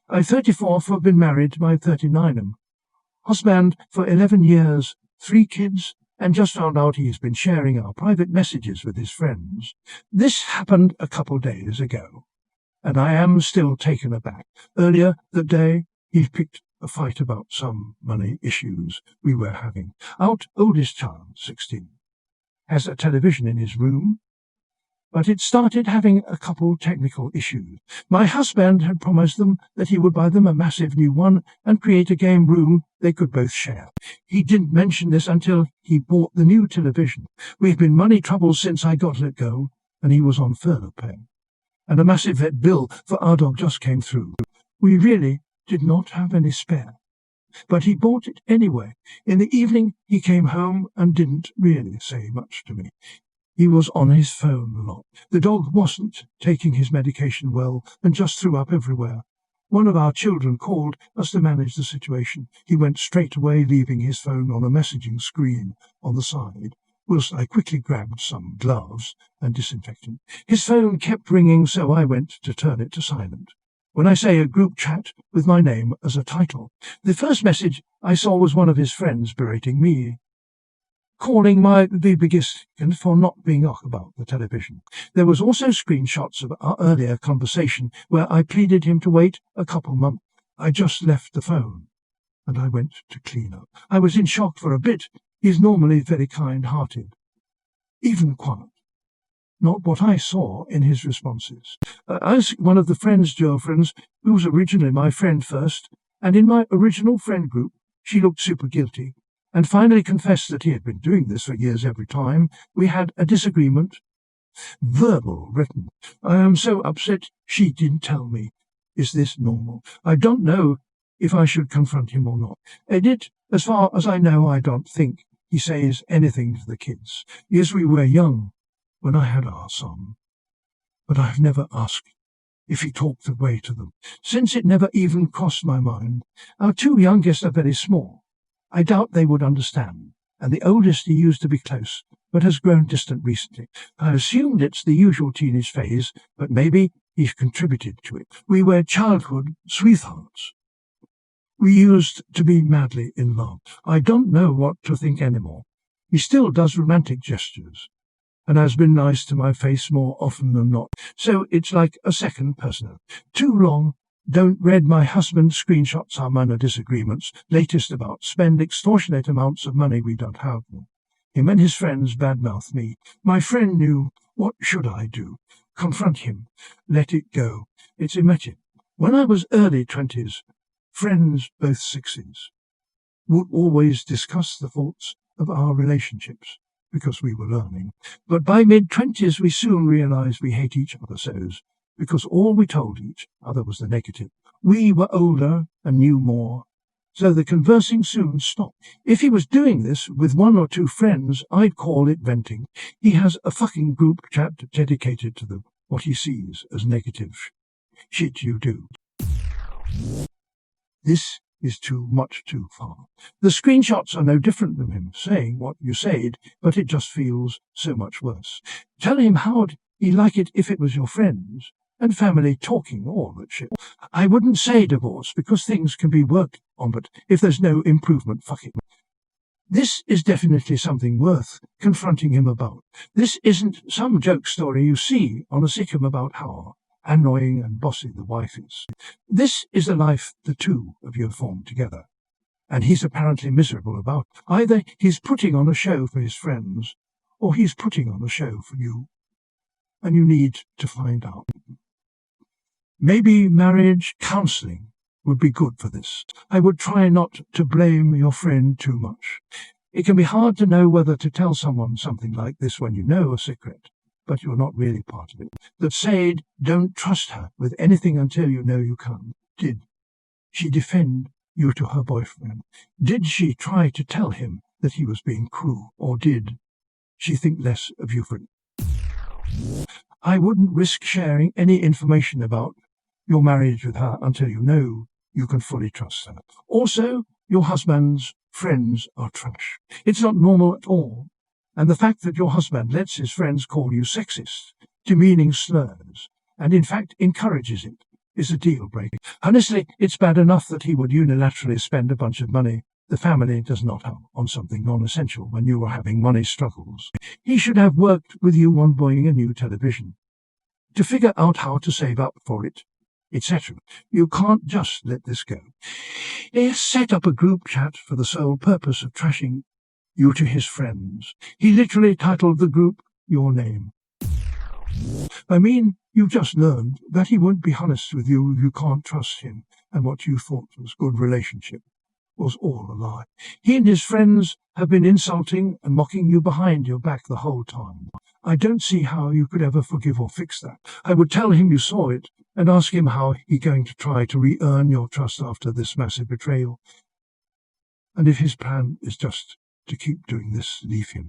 I 34 have been married by 39. Husband for 11 years, 3 kids, and just found out he's been sharing our private messages with his friends. This happened a couple days ago, and I am still taken aback. Earlier that day, he picked a fight about some money issues we were having. Our oldest child, 16, has a television in his room, but it started having a couple technical issues. My husband had promised them that he would buy them a massive new one and create a game room they could both share. He didn't mention this until he bought the new television. We've been money troubles since I got let go, and he was on furlough pay. And a massive vet bill for our dog just came through. We really did not have any spare, but he bought it anyway. In the evening he came home and didn't really say much to me. He was on his phone a lot. The dog wasn't taking his medication well and just threw up everywhere. One of our children called us to manage the situation. He went straight away, leaving his phone on a messaging screen on the side, whilst I quickly grabbed some gloves and disinfectant. His phone kept ringing, so I went to turn it to silent. When I say a group chat with my name as a title, the first message I saw was one of his friends berating me, calling the biggest for not being up about the television. There was also screenshots of our earlier conversation where I pleaded him to wait a couple months. I just left the phone, and I went to clean up. I was in shock for a bit. He's normally very kind-hearted, even quiet. Not what I saw in his responses. I asked one of the friend's girlfriends, who was originally my friend first, and in my original friend group, she looked super guilty, and finally confessed that he had been doing this for years every time we had a disagreement. Verbal, written. I am so upset she didn't tell me. Is this normal? I don't know if I should confront him or not. Edit, as far as I know, I don't think he says anything to the kids. Yes, we were young when I had our son, but I've never asked if he talked away to them, since it never even crossed my mind. Our 2 youngest are very small. I doubt they would understand, and the oldest he used to be close, but has grown distant recently. I assumed it's the usual teenage phase, but maybe he's contributed to it. We were childhood sweethearts. We used to be madly in love. I don't know what to think anymore. He still does romantic gestures, and has been nice to my face more often than not, so it's like a second person. Too long. Don't read my husband's screenshots are minor disagreements, latest about spend extortionate amounts of money we don't have. Him and his friends badmouth me. My friend knew. What should I do? Confront him. Let it go. It's imagine. When I was early 20s, friends, both 60s, would always discuss the faults of our relationships, because we were learning. But by mid-20s we soon realized we hate each other so's, because all we told each other was the negative. We were older and knew more, so the conversing soon stopped. If he was doing this with 1 or 2 friends, I'd call it venting. He has a fucking group chat dedicated to what he sees as negative shit you do. This is too much too far. The screenshots are no different than him saying what you said, but it just feels so much worse. Tell him how'd he like it if it was your friends and family talking all that shit. I wouldn't say divorce, because things can be worked on, but if there's no improvement, fuck it. This is definitely something worth confronting him about. This isn't some joke story you see on a sitcom about how annoying and bossy the wife is. This is the life the two of you have formed together, and he's apparently miserable about. Either he's putting on a show for his friends, or he's putting on a show for you, and you need to find out. Maybe marriage counselling would be good for this. I would try not to blame your friend too much. It can be hard to know whether to tell someone something like this when you know a secret, but you're not really part of it. That said, don't trust her with anything until you know you can. Did she defend you to her boyfriend? Did she try to tell him that he was being cruel, or did she think less of you for it? I wouldn't risk sharing any information about your marriage with her until you know you can fully trust her. Also, your husband's friends are trash. It's not normal at all. And the fact that your husband lets his friends call you sexist, demeaning slurs, and in fact encourages it, is a deal breaker. Honestly, it's bad enough that he would unilaterally spend a bunch of money the family does not have on something non-essential when you are having money struggles. He should have worked with you on buying a new television, to figure out how to save up for it, etc. You can't just let this go. He set up a group chat for the sole purpose of trashing you to his friends. He literally titled the group your name. I mean, you just learned that he won't be honest with you if you can't trust him, and what you thought was good relationship was all a lie. He and his friends have been insulting and mocking you behind your back the whole time. I don't see how you could ever forgive or fix that. I would tell him you saw it and ask him how he's going to try to re-earn your trust after this massive betrayal. And if his plan is just to keep doing this, leave him.